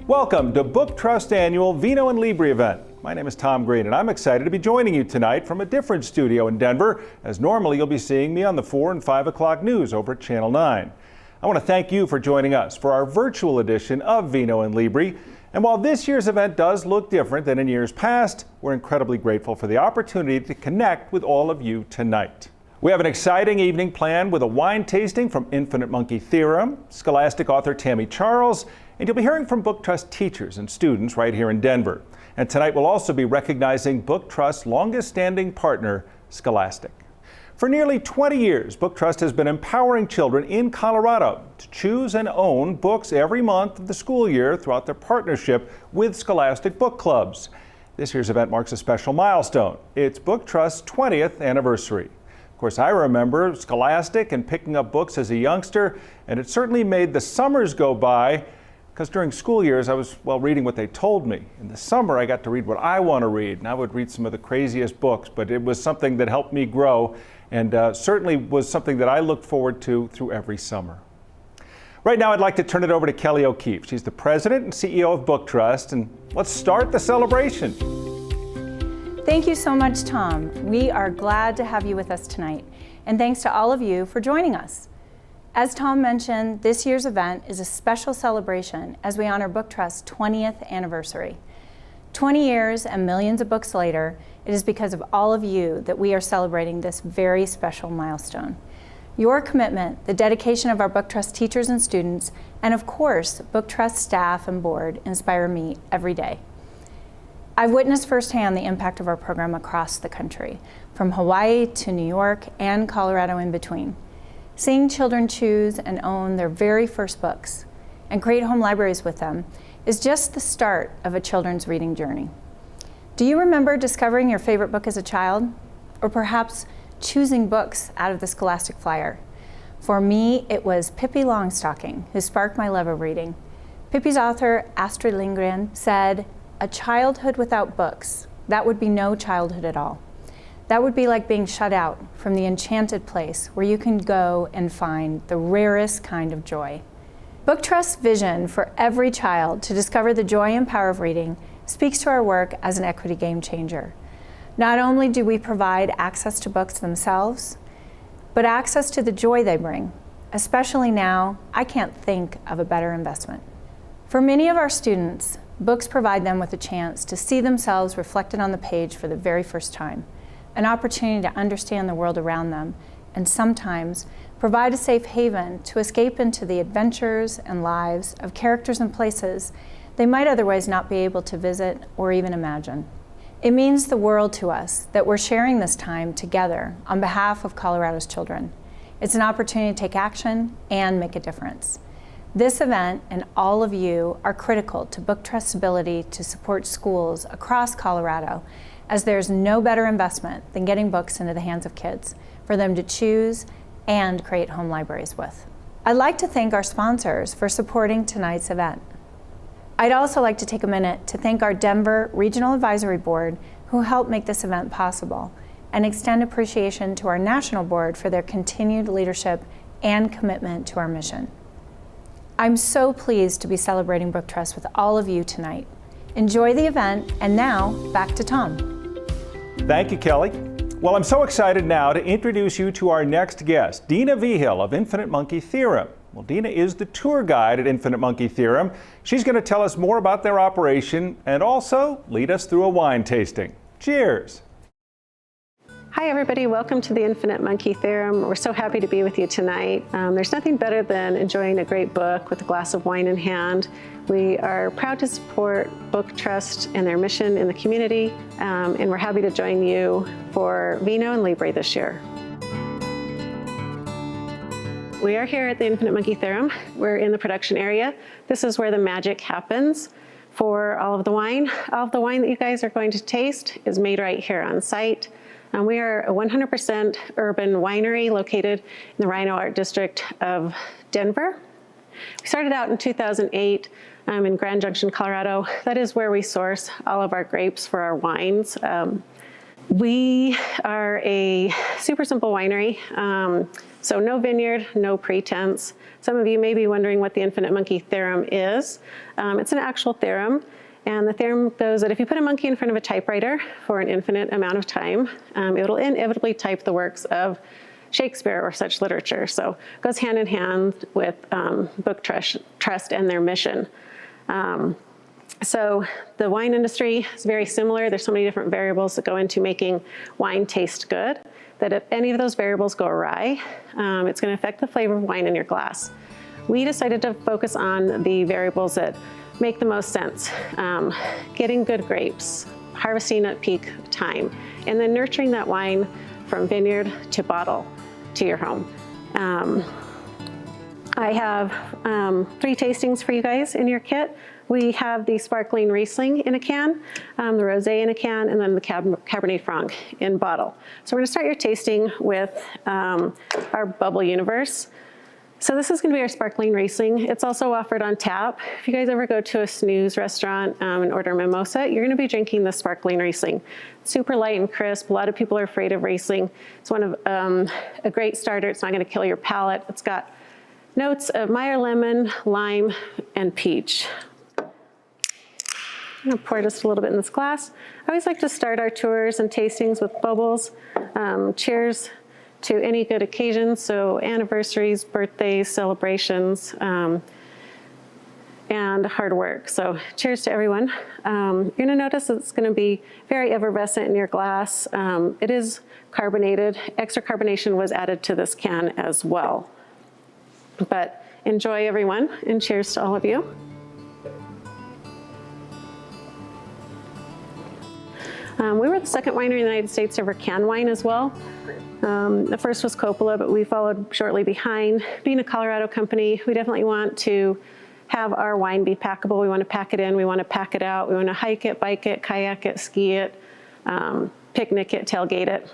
Welcome to Book Trust Annual Vino and Libri event. My name is Tom Green, and I'm excited to be joining you tonight from a different studio in Denver, as normally you'll be seeing me on the 4 and 5 o'clock news over at Channel 9. I want to thank you for joining us for our virtual edition of Vino and Libri. And while this year's event does look different than in years past, we're incredibly grateful for the opportunity to connect with all of you tonight. We have an exciting evening planned with a wine tasting from Infinite Monkey Theorem, Scholastic author Tammy Charles, and you'll be hearing from Book Trust teachers and students right here in Denver. And tonight we'll also be recognizing Book Trust's longest-standing partner, Scholastic. For nearly 20 years, Book Trust has been empowering children in Colorado to choose and own books every month of the school year throughout their partnership with Scholastic book clubs. This year's event marks a special milestone. It's Book Trust's 20th anniversary. Of course, I remember Scholastic and picking up books as a youngster, and it certainly made the summers go by, because during school years I was, reading what they told me. In the summer I got to read what I want to read, and I would read some of the craziest books, but it was something that helped me grow, and certainly was something that I looked forward to through every summer. Right now I'd like to turn it over to Kelly O'Keefe. She's the president and CEO of Book Trust, and let's start the celebration. Thank you so much, Tom. We are glad to have you with us tonight, and thanks to all of you for joining us. As Tom mentioned, this year's event is a special celebration as we honor Book Trust's 20th anniversary. 20 years and millions of books later, it is because of all of you that we are celebrating this very special milestone. Your commitment, the dedication of our Book Trust teachers and students, and of course, Book Trust staff and board inspire me every day. I've witnessed firsthand the impact of our program across the country, from Hawaii to New York and Colorado in between. Seeing children choose and own their very first books and create home libraries with them is just the start of a children's reading journey. Do you remember discovering your favorite book as a child? Or perhaps choosing books out of the Scholastic flyer? For me, it was Pippi Longstocking who sparked my love of reading. Pippi's author, Astrid Lindgren, said, "A childhood without books, that would be no childhood at all. That would be like being shut out from the enchanted place where you can go and find the rarest kind of joy." Book Trust's vision for every child to discover the joy and power of reading speaks to our work as an equity game changer. Not only do we provide access to books themselves, but access to the joy they bring. Especially now, I can't think of a better investment. For many of our students, books provide them with a chance to see themselves reflected on the page for the very first time, an opportunity to understand the world around them, and sometimes provide a safe haven to escape into the adventures and lives of characters and places they might otherwise not be able to visit or even imagine. It means the world to us that we're sharing this time together on behalf of Colorado's children. It's an opportunity to take action and make a difference. This event and all of you are critical to Book Trust's ability to support schools across Colorado, as there's no better investment than getting books into the hands of kids for them to choose and create home libraries with. I'd like to thank our sponsors for supporting tonight's event. I'd also like to take a minute to thank our Denver Regional Advisory Board who helped make this event possible, and extend appreciation to our National Board for their continued leadership and commitment to our mission. I'm so pleased to be celebrating Book Trust with all of you tonight. Enjoy the event, and now back to Tom. Thank you, Kelly. Well, I'm so excited now to introduce you to our next guest, Dina Vigil of Infinite Monkey Theorem. Well, Dina is the tour guide at Infinite Monkey Theorem. She's going to tell us more about their operation and also lead us through a wine tasting. Cheers. Hi everybody, welcome to the Infinite Monkey Theorem. We're so happy to be with you tonight. There's nothing better than enjoying a great book with a glass of wine in hand. We are proud to support Book Trust and their mission in the community, and we're happy to join you for Vino and Libri this year. We are here at the Infinite Monkey Theorem. We're in the production area. This is where the magic happens for all of the wine. All of the wine that you guys are going to taste is made right here on site. We are a 100% urban winery located in the Rhino Art District of Denver. We started out in 2008 in Grand Junction, Colorado. That is where we source all of our grapes for our wines. We are a super simple winery. So no vineyard, no pretense. Some of you may be wondering what the infinite monkey theorem is. It's an actual theorem. And the theorem goes that if you put a monkey in front of a typewriter for an infinite amount of time, it'll inevitably type the works of Shakespeare or such literature. So it goes hand in hand with book trust and their mission. So the wine industry is very similar. There's so many different variables that go into making wine taste good that if any of those variables go awry, it's going to affect the flavor of wine in your glass. We decided to focus on the variables that make the most sense. Getting good grapes, harvesting at peak time, and then nurturing that wine from vineyard to bottle to your home. I have 3 tastings for you guys in your kit. We have the sparkling Riesling in a can, the Rosé in a can, and then the Cabernet Franc in bottle. So we're gonna start your tasting with our Bubble Universe. So this is gonna be our sparkling Riesling. It's also offered on tap. If you guys ever go to a snooze restaurant and order a mimosa, you're gonna be drinking the sparkling Riesling. Super light and crisp. A lot of people are afraid of Riesling. It's one of a great starter. It's not gonna kill your palate. It's got notes of Meyer lemon, lime, and peach. I'm gonna pour just a little bit in this glass. I always like to start our tours and tastings with bubbles. Cheers to any good occasion, so anniversaries, birthdays, celebrations, and hard work. So cheers to everyone. You're gonna notice it's gonna be very effervescent in your glass. It is carbonated. Extra carbonation was added to this can as well. But enjoy everyone, and cheers to all of you. We were the second winery in the United States to ever can wine as well. The first was Coppola, but we followed shortly behind. Being a Colorado company, we definitely want to have our wine be packable. We want to pack it in, we want to pack it out, we want to hike it, bike it, kayak it, ski it, picnic it, tailgate it,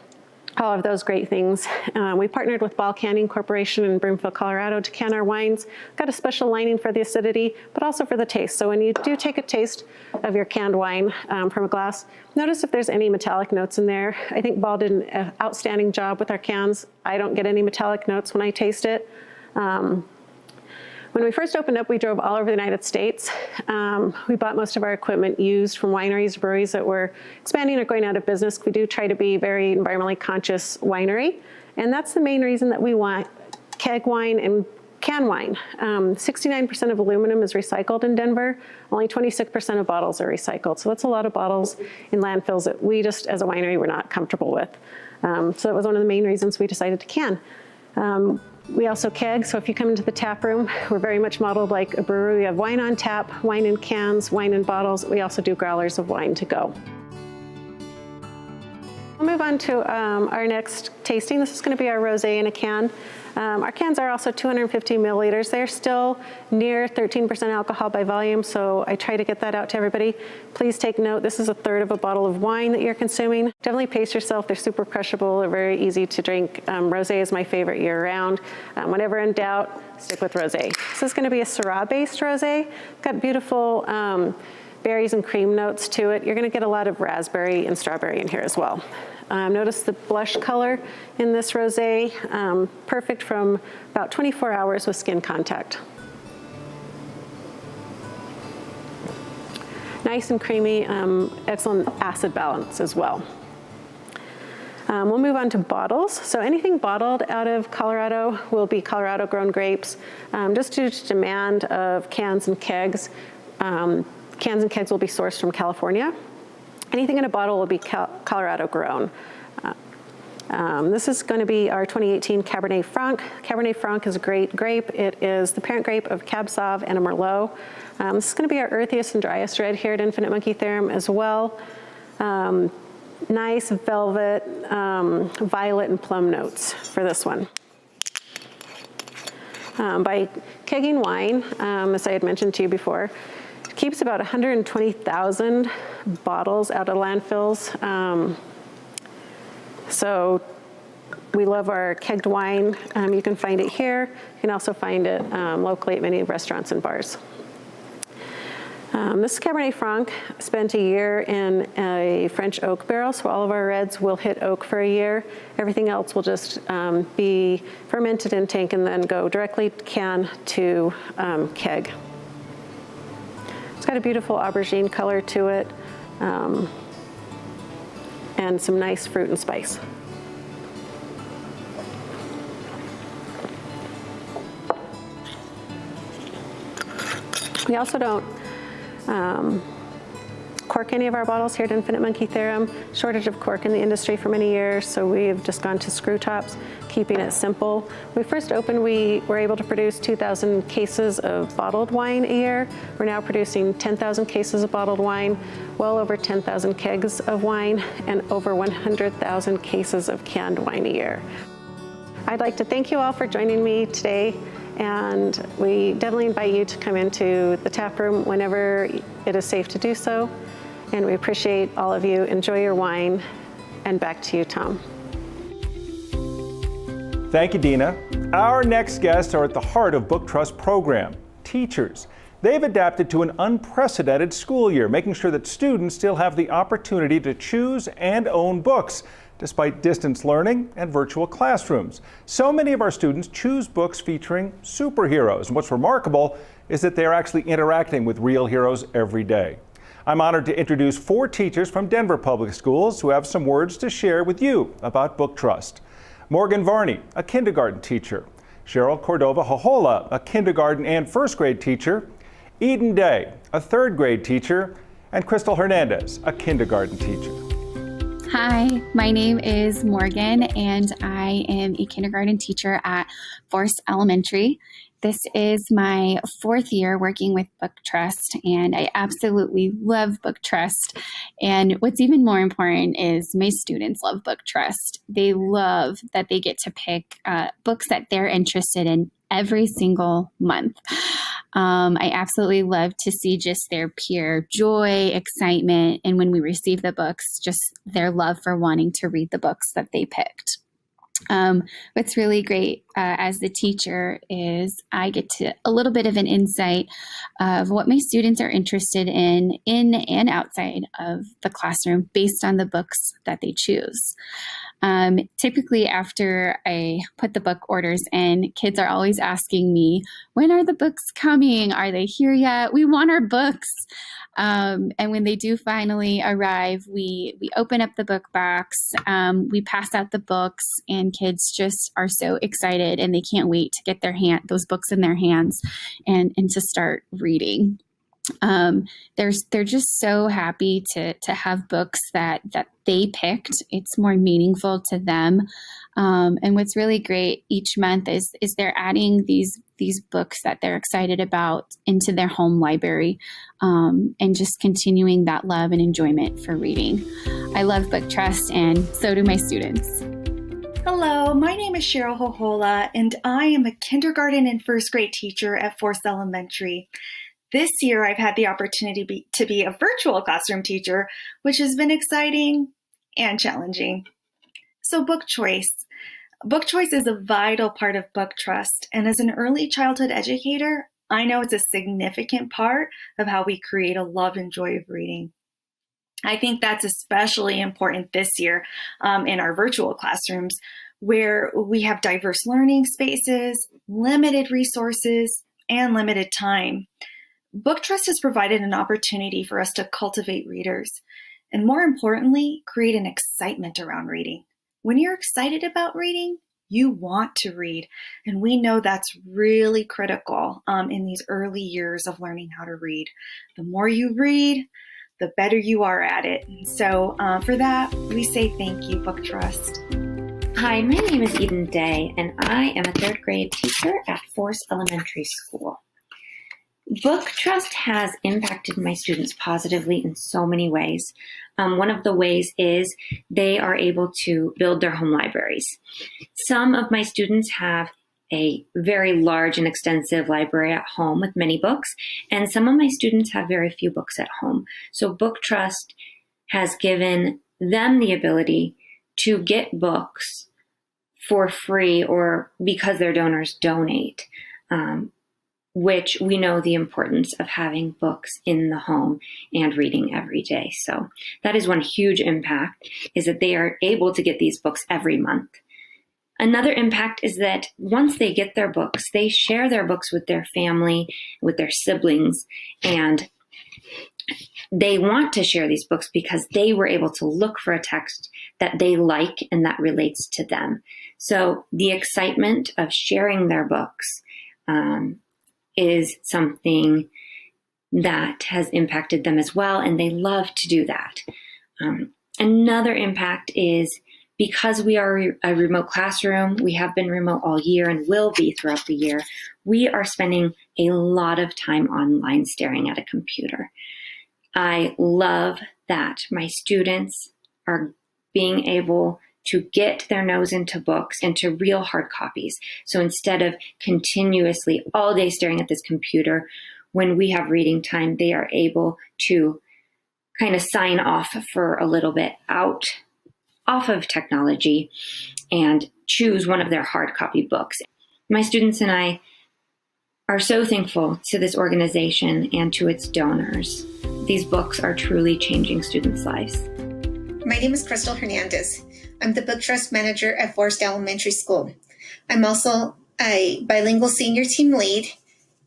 all of those great things. We partnered with Ball Canning Corporation in Broomfield, Colorado to can our wines. Got a special lining for the acidity, but also for the taste. So when you do take a taste of your canned wine from a glass, notice if there's any metallic notes in there. I think Ball did an outstanding job with our cans. I don't get any metallic notes when I taste it. When we first opened up, we drove all over the United States. We bought most of our equipment used from wineries, breweries that were expanding or going out of business. We do try to be a very environmentally conscious winery. And that's the main reason that we want keg wine and can wine. 69% of aluminum is recycled in Denver. Only 26% of bottles are recycled. So that's a lot of bottles in landfills that we just, as a winery, were not comfortable with. So that was one of the main reasons we decided to can. We also keg, so if you come into the tap room, we're very much modeled like a brewery. We have wine on tap, wine in cans, wine in bottles. We also do growlers of wine to go. We'll move on to our next tasting. This is going to be our rosé in a can. Our cans are also 250 milliliters. They're still near 13% alcohol by volume, so I try to get that out to everybody. Please take note, this is a third of a bottle of wine that you're consuming. Definitely pace yourself. They're super crushable. They're very easy to drink. Rosé is my favorite year-round. Whenever in doubt, stick with rosé. This is going to be a Syrah-based rosé. It's got beautiful berries and cream notes to it. You're going to get a lot of raspberry and strawberry in here as well. Notice the blush color in this rosé, perfect from about 24 hours with skin contact. Nice and creamy, excellent acid balance as well. We'll move on to bottles. So anything bottled out of Colorado will be Colorado grown grapes. Just due to demand of cans and kegs, cans and kegs will be sourced from California. Anything in a bottle will be Colorado grown. This is going to be our 2018 Cabernet Franc. Cabernet Franc is a great grape. It is the parent grape of Cab Sauv and a Merlot. This is going to be our earthiest and driest red here at Infinite Monkey Theorem as well. Nice velvet, violet, and plum notes for this one. By kegging wine, as I had mentioned to you before, it keeps about 120,000 bottles out of landfills. So we love our kegged wine. You can find it here. You can also find it locally at many restaurants and bars. This is Cabernet Franc. Spent a year in a French oak barrel, so all of our reds will hit oak for a year. Everything else will just be fermented in tank and then go directly can to keg. It's got a beautiful aubergine color to it, and some nice fruit and spice. We also don't cork any of our bottles here at Infinite Monkey Theorem. Shortage of cork in the industry for many years, so we've just gone to screw tops, keeping it simple. When we first opened, we were able to produce 2,000 cases of bottled wine a year. We're now producing 10,000 cases of bottled wine, well over 10,000 kegs of wine, and over 100,000 cases of canned wine a year. I'd like to thank you all for joining me today, and we definitely invite you to come into the tap room whenever it is safe to do so. And we appreciate all of you. Enjoy your wine. And back to you, Tom. Thank you, Dina. Our next guests are at the heart of Book Trust program, teachers. They've adapted to an unprecedented school year, making sure that students still have the opportunity to choose and own books, despite distance learning and virtual classrooms. So many of our students choose books featuring superheroes, and what's remarkable is that they are actually interacting with real heroes every day. I'm honored to introduce 4 teachers from Denver Public Schools who have some words to share with you about Book Trust. Morgan Varney, a kindergarten teacher. Cheryl Cordova-Jojola, a kindergarten and first grade teacher. Eden Day, a third grade teacher. And Crystal Hernandez, a kindergarten teacher. Hi, my name is Morgan, and I am a kindergarten teacher at Forest Elementary. This is my 4th year working with Book Trust, and I absolutely love Book Trust. And what's even more important is my students love Book Trust. They love that they get to pick books that they're interested in every single month. I absolutely love to see just their pure joy, excitement, and when we receive the books, just their love for wanting to read the books that they picked. What's really great as the teacher is I get to a little bit of an insight of what my students are interested in and outside of the classroom based on the books that they choose. Typically after I put the book orders in, kids are always asking me, when are the books coming? Are they here yet? We want our books. And when they do finally arrive, we open up the book box, we pass out the books, and kids just are so excited and they can't wait to get those books in their hands and to start reading. They're just so happy to have books that they picked. It's more meaningful to them. And what's really great each month is they're adding these books that they're excited about into their home library, and just continuing that love and enjoyment for reading. I love Book Trust, and so do my students. Hello, my name is Cheryl Jojola, and I am a kindergarten and first grade teacher at Forest Elementary. This year, I've had the opportunity to be a virtual classroom teacher, which has been exciting and challenging. So book choice. Book choice is a vital part of Book Trust, and as an early childhood educator, I know it's a significant part of how we create a love and joy of reading. I think that's especially important this year in our virtual classrooms, where we have diverse learning spaces, limited resources, and limited time. Book Trust has provided an opportunity for us to cultivate readers, and more importantly, create an excitement around reading. When you're excited about reading, you want to read, and we know that's really critical in these early years of learning how to read. The more you read, the better you are at it. And so for that, we say thank you, Book Trust. Hi, my name is Eden Day, and I am a third grade teacher at Forest Elementary School. Book Trust has impacted my students positively in so many ways. One of the ways is they are able to build their home libraries. Some of my students have a very large and extensive library at home with many books, and some of my students have very few books at home. So Book Trust has given them the ability to get books for free or because their donors donate. which we know the importance of having books in the home and reading every day. So that is one huge impact, is that they are able to get these books every month. Another impact is that once they get their books, they share their books with their family, with their siblings, and they want to share these books because they were able to look for a text that they like and that relates to them. So the excitement of sharing their books is something that has impacted them as well, and they love to do that. Another impact is because we are a remote classroom, we have been remote all year and will be throughout the year, we are spending a lot of time online staring at a computer. I love that my students are being able to get their nose into books, into real hard copies. So instead of continuously all day staring at this computer, when we have reading time, they are able to kind of sign off for a little bit off of technology and choose one of their hard copy books. My students and I are so thankful to this organization and to its donors. These books are truly changing students' lives. My name is Crystal Hernandez. I'm the Book Trust Manager at Forest Elementary School. I'm also a bilingual senior team lead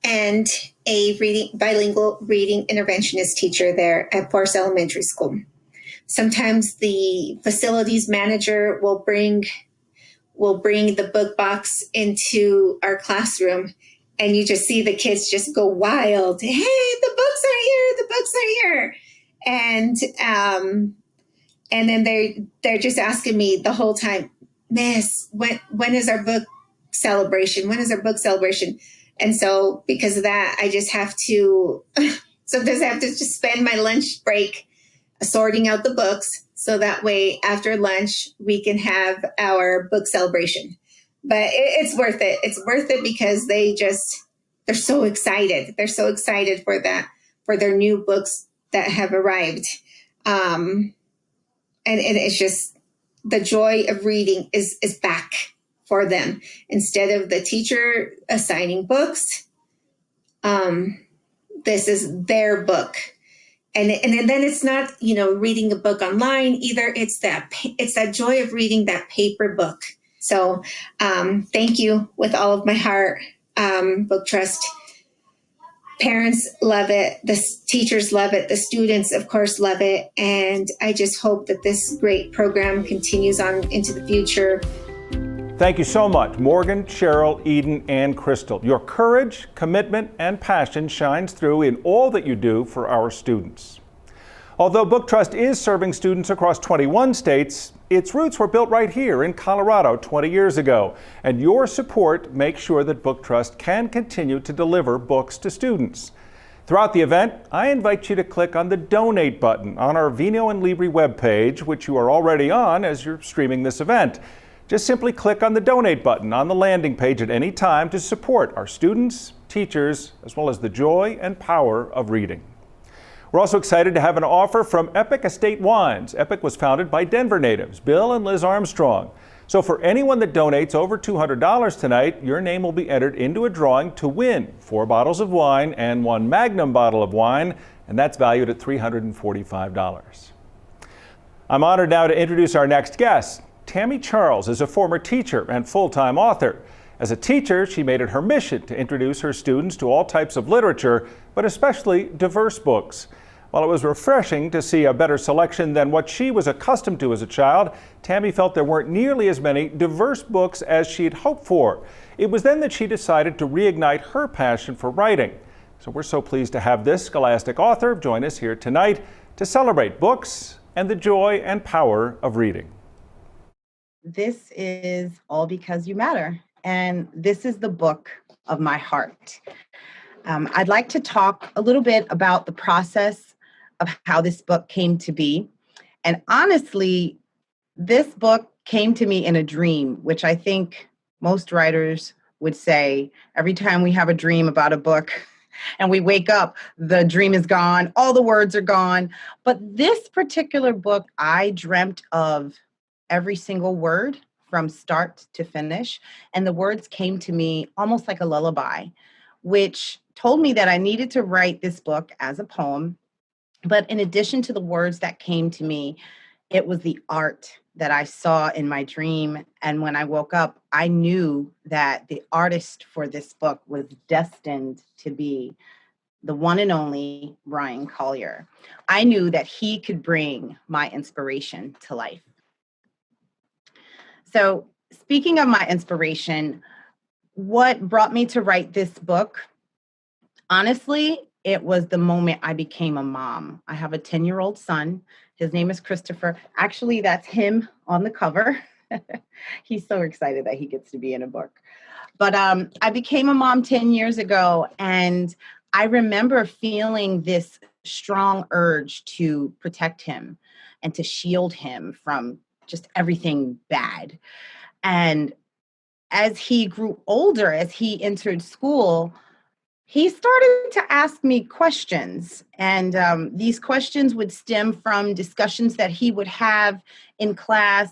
and a bilingual reading interventionist teacher there at Forest Elementary School. Sometimes the facilities manager will bring the book box into our classroom, and you just see the kids just go wild. Hey, the books are here! The books are here! And then they're just asking me the whole time, Miss, when is our book celebration? When is our book celebration? And so because of that, I just have to sometimes I have to just spend my lunch break sorting out the books, so that way after lunch we can have our book celebration. But it's worth it. It's worth it because they're so excited. They're so excited for their new books that have arrived. And it's just the joy of reading is back for them. Instead of the teacher assigning books, this is their book. And then it's not, reading a book online either. It's that joy of reading that paper book. So thank you with all of my heart, Book Trust. Parents love it. The teachers love it. The students, of course, love it. And I just hope that this great program continues on into the future. Thank you so much, Morgan, Cheryl, Eden, and Crystal. Your courage, commitment, and passion shines through in all that you do for our students. Although Book Trust is serving students across 21 states, its roots were built right here in Colorado 20 years ago. And your support makes sure that Book Trust can continue to deliver books to students. Throughout the event, I invite you to click on the Donate button on our Vino and Libri webpage, which you are already on as you're streaming this event. Just simply click on the Donate button on the landing page at any time to support our students, teachers, as well as the joy and power of reading. We're also excited to have an offer from Epic Estate Wines. Epic was founded by Denver natives, Bill and Liz Armstrong. So for anyone that donates over $200 tonight, your name will be entered into a drawing to win 4 bottles of wine and 1 Magnum bottle of wine, and that's valued at $345. I'm honored now to introduce our next guest. Tammy Charles is a former teacher and full-time author. As a teacher, she made it her mission to introduce her students to all types of literature, but especially diverse books. While it was refreshing to see a better selection than what she was accustomed to as a child, Tammy felt there weren't nearly as many diverse books as she'd hoped for. It was then that she decided to reignite her passion for writing. So we're so pleased to have this scholastic author join us here tonight to celebrate books and the joy and power of reading. This is All Because You Matter, and this is the book of my heart. I'd like to talk a little bit about the process of how this book came to be. And honestly, this book came to me in a dream, which I think most writers would say every time we have a dream about a book and we wake up, the dream is gone, all the words are gone. But this particular book, I dreamt of every single word from start to finish. And the words came to me almost like a lullaby. which told me that I needed to write this book as a poem. But in addition to the words that came to me, it was the art that I saw in my dream. And when I woke up, I knew that the artist for this book was destined to be the one and only Brian Collier. I knew that he could bring my inspiration to life. So, speaking of my inspiration, what brought me to write this book? Honestly, it was the moment I became a mom. I have a 10-year-old son. His name is Christopher. Actually, that's him on the cover. He's so excited that he gets to be in a book. But I became a mom 10 years ago, and I remember feeling this strong urge to protect him and to shield him from just everything bad. And as he grew older, as he entered school, he started to ask me questions. And these questions would stem from discussions that he would have in class.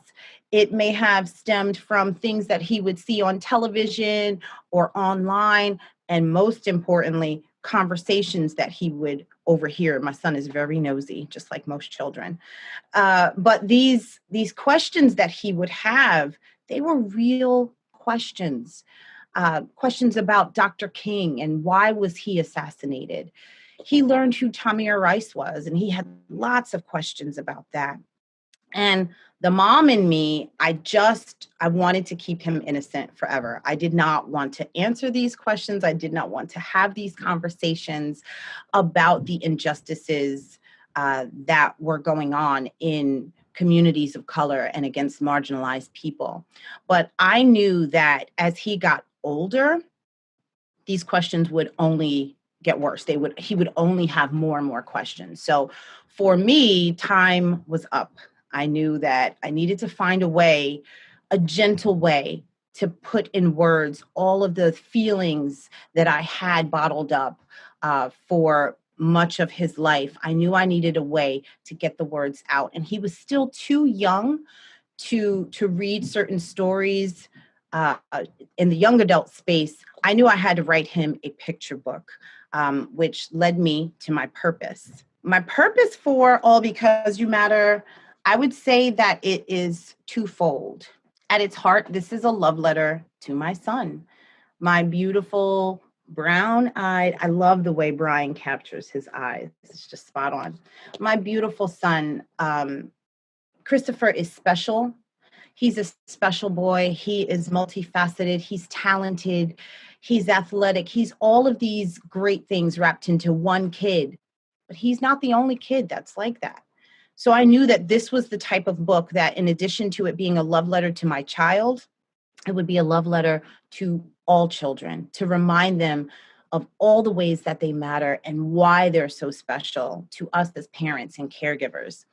It may have stemmed from things that he would see on television or online. And most importantly, conversations that he would overhear. My son is very nosy, just like most children. But these questions that he would have, they were real questions. Questions about Dr. King and why was he assassinated. He learned who Tamir Rice was, and he had lots of questions about that. And the mom in me, I wanted to keep him innocent forever. I did not want to answer these questions. I did not want to have these conversations about the injustices that were going on in communities of color and against marginalized people. But I knew that as he got older, these questions would only get worse. He would only have more and more questions. So for me, time was up. I knew that I needed to find a gentle way to put in words all of the feelings that I had bottled up for much of his life. I knew I needed a way to get the words out. And he was still too young to read certain stories in the young adult space. I knew I had to write him a picture book, which led me to my purpose. My purpose for All Because You Matter, I would say that it is twofold. At its heart, this is a love letter to my son, my beautiful brown-eyed. I love the way Brian captures his eyes. It's just spot on. My beautiful son, Christopher, is special. He's a special boy. He is multifaceted. He's talented. He's athletic. He's all of these great things wrapped into one kid. But he's not the only kid that's like that. So I knew that this was the type of book that, in addition to it being a love letter to my child, it would be a love letter to all children, to remind them of all the ways that they matter and why they're so special to us as parents and caregivers.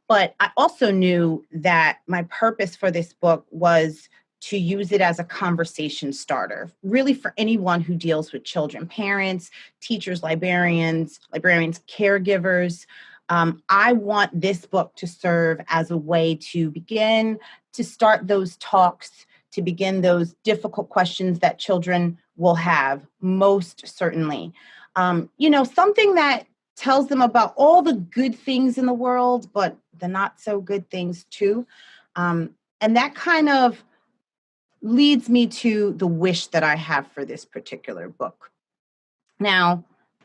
But I also knew that my purpose for this book was to use it as a conversation starter, really for anyone who deals with children, parents, teachers, librarians, caregivers. I want this book to serve as a way to begin to start those talks, to begin those difficult questions that children will have, most certainly. Something that tells them about all the good things in the world, but the not so good things too. And that kind of leads me to the wish that I have for this particular book. Now,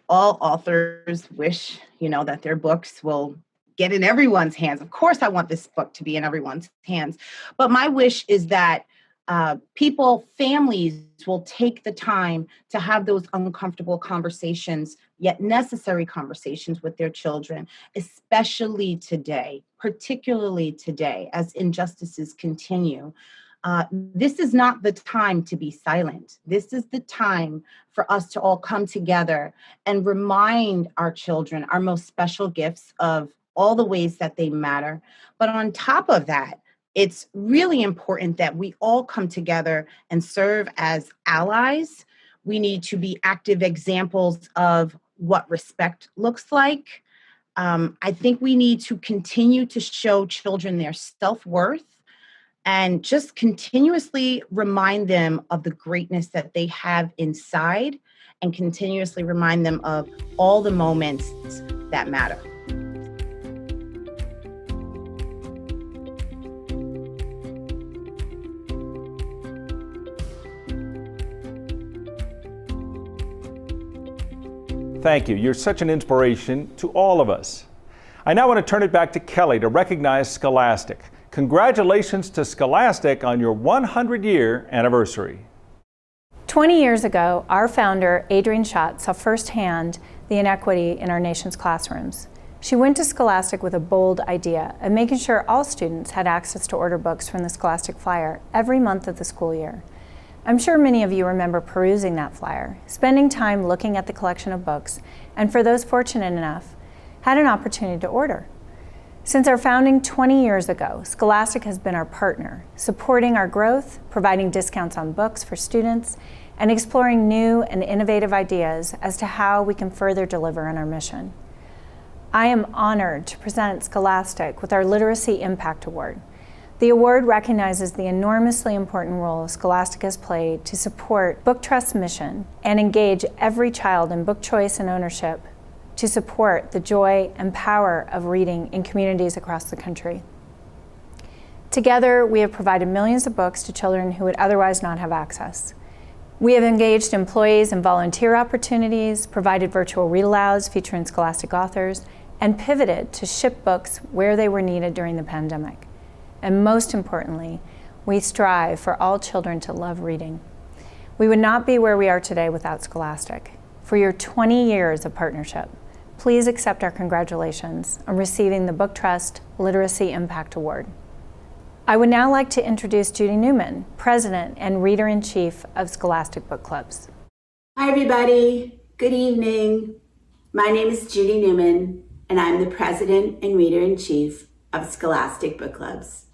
all authors wish, that their books will get in everyone's hands. Of course, I want this book to be in everyone's hands. But my wish is that families will take the time to have those uncomfortable conversations, yet necessary conversations with their children, especially today, particularly today, as injustices continue. This is not the time to be silent. This is the time for us to all come together and remind our children our most special gifts of all the ways that they matter. But on top of that, it's really important that we all come together and serve as allies. We need to be active examples of what respect looks like. I think we need to continue to show children their self-worth and just continuously remind them of the greatness that they have inside and continuously remind them of all the moments that matter. Thank you. You're such an inspiration to all of us. I now want to turn it back to Kelly to recognize Scholastic. Congratulations to Scholastic on your 100-year anniversary. 20 years ago, our founder, Adrienne Schott, saw firsthand the inequity in our nation's classrooms. She went to Scholastic with a bold idea of making sure all students had access to order books from the Scholastic Flyer every month of the school year. I'm sure many of you remember perusing that flyer, spending time looking at the collection of books, and for those fortunate enough, had an opportunity to order. Since our founding 20 years ago, Scholastic has been our partner, supporting our growth, providing discounts on books for students, and exploring new and innovative ideas as to how we can further deliver on our mission. I am honored to present Scholastic with our Literacy Impact Award. The award recognizes the enormously important role Scholastic has played to support Book Trust's mission and engage every child in book choice and ownership to support the joy and power of reading in communities across the country. Together, we have provided millions of books to children who would otherwise not have access. We have engaged employees in volunteer opportunities, provided virtual read-alouds featuring Scholastic authors, and pivoted to ship books where they were needed during the pandemic. And most importantly, we strive for all children to love reading. We would not be where we are today without Scholastic. For your 20 years of partnership, please accept our congratulations on receiving the Book Trust Literacy Impact Award. I would now like to introduce Judy Newman, President and Reader-in-Chief of Scholastic Book Clubs. Hi everybody, good evening. My name is Judy Newman and I'm the President and Reader-in-Chief of Scholastic Book Clubs.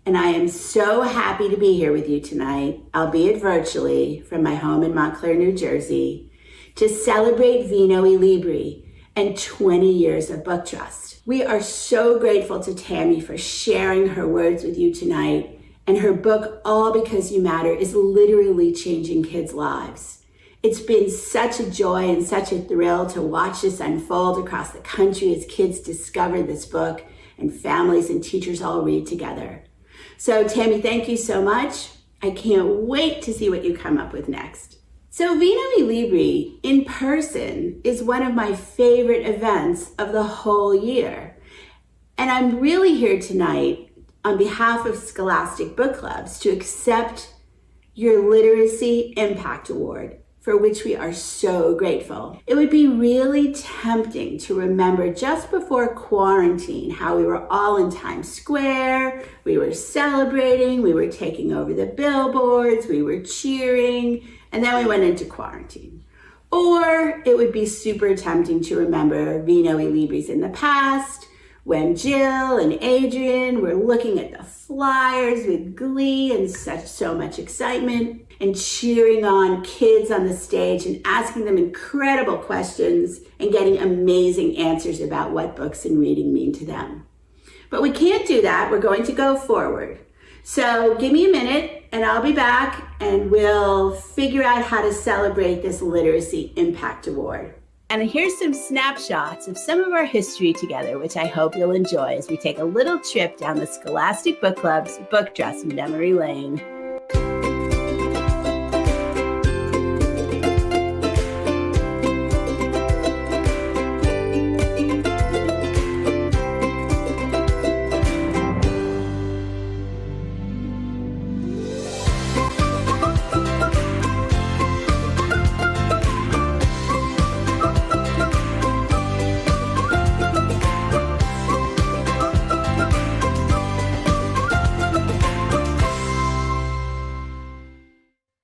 And I am so happy to be here with you tonight, albeit virtually from my home in Montclair, New Jersey, to celebrate Vino e Libri and 20 years of Book Trust. We are so grateful to Tammy for sharing her words with you tonight, and her book, All Because You Matter, is literally changing kids' lives. It's been such a joy and such a thrill to watch this unfold across the country as kids discover this book and families and teachers all read together. So Tammy, thank you so much. I can't wait to see what you come up with next. So Vino e Libri in person is one of my favorite events of the whole year. And I'm really here tonight on behalf of Scholastic Book Clubs to accept your Literacy Impact Award, for which we are so grateful. It would be really tempting to remember just before quarantine how we were all in Times Square, we were celebrating, we were taking over the billboards, we were cheering, and then we went into quarantine. Or it would be super tempting to remember Vino e Libris in the past, when Jill and Adrienne were looking at the flyers with glee and so much excitement, and cheering on kids on the stage and asking them incredible questions and getting amazing answers about what books and reading mean to them. But we can't do that. We're going to go forward. So give me a minute and I'll be back and we'll figure out how to celebrate this Literacy Impact Award. And here's some snapshots of some of our history together, which I hope you'll enjoy as we take a little trip down the Scholastic Book Club's Book Trust memory lane.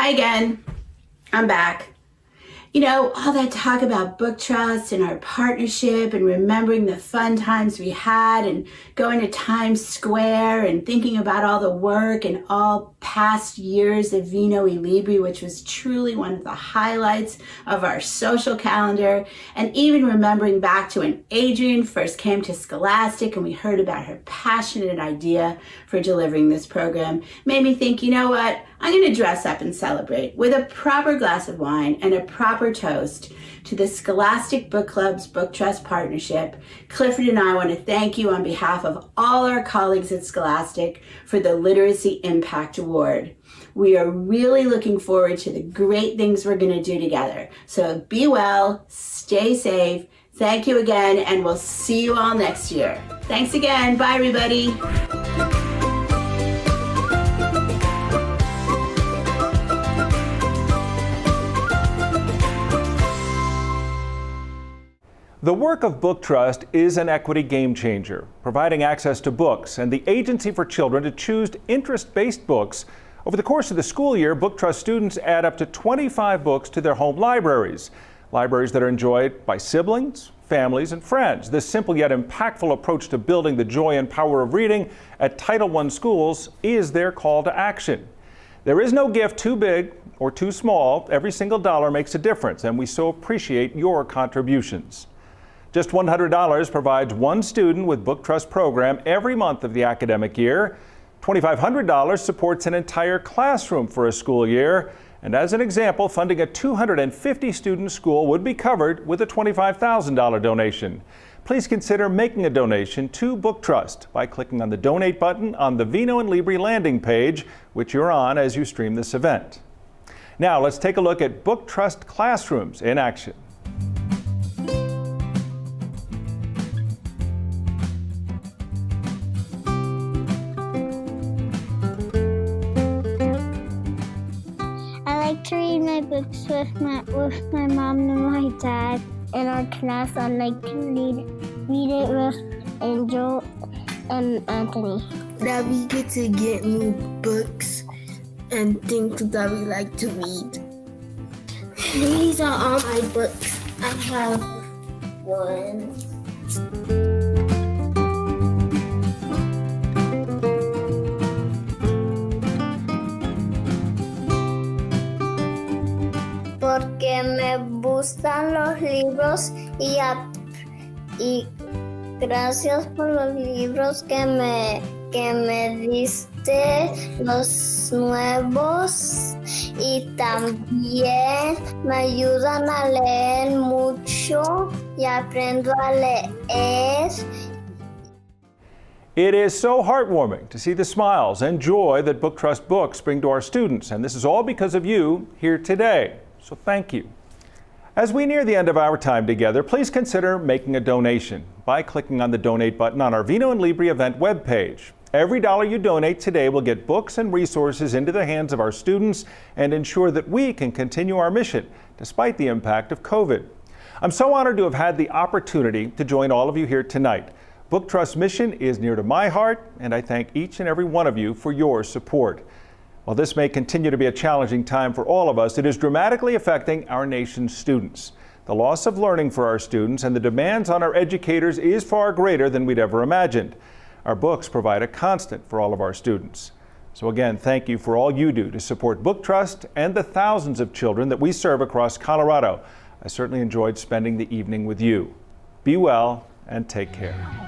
Again, I'm back. You know, all that talk about Book Trust and our partnership and remembering the fun times we had and going to Times Square and thinking about all the work and all past years of Vino e Libri, which was truly one of the highlights of our social calendar, and even remembering back to when Adrienne first came to Scholastic and we heard about her passionate idea for delivering this program, made me think, you know what? I'm going to dress up and celebrate with a proper glass of wine and a proper toast to the Scholastic Book Club's Book Trust Partnership. Clifford and I want to thank you on behalf of all our colleagues at Scholastic for the Literacy Impact Award. We are really looking forward to the great things we're going to do together. So be well, stay safe. Thank you again, and we'll see you all next year. Thanks again. Bye, everybody. The work of Book Trust is an equity game changer, providing access to books and the agency for children to choose interest-based books. Over the course of the school year, Book Trust students add up to 25 books to their home libraries. Libraries that are enjoyed by siblings, families, and friends. This simple yet impactful approach to building the joy and power of reading at Title I schools is their call to action. There is no gift too big or too small. Every single dollar makes a difference, and we so appreciate your contributions. Just $100 provides one student with Book Trust program every month of the academic year. $2,500 supports an entire classroom for a school year. And as an example, funding a 250-student school would be covered with a $25,000 donation. Please consider making a donation to Book Trust by clicking on the Donate button on the Vino and Libri landing page, which you're on as you stream this event. Now let's take a look at Book Trust classrooms in action. To read my books with my mom and my dad. In our class, I like to read it with Angel and Anthony. That we get to get new books and things that we like to read. These are all my books. I have one. Porque me gustan los libros y gracias por los libros que me diste, los nuevos, y también me ayudan a leer mucho y aprendo a leer. It is so heartwarming to see the smiles and joy that Book Trust books bring to our students, and this is all because of you here today. So thank you. As we near the end of our time together, please consider making a donation by clicking on the Donate button on our Vino and Libri event webpage. Every dollar you donate today will get books and resources into the hands of our students and ensure that we can continue our mission despite the impact of COVID. I'm so honored to have had the opportunity to join all of you here tonight. Book Trust's mission is near to my heart, and I thank each and every one of you for your support. While this may continue to be a challenging time for all of us, it is dramatically affecting our nation's students. The loss of learning for our students and the demands on our educators is far greater than we'd ever imagined. Our books provide a constant for all of our students. So again, thank you for all you do to support Book Trust and the thousands of children that we serve across Colorado. I certainly enjoyed spending the evening with you. Be well and take care.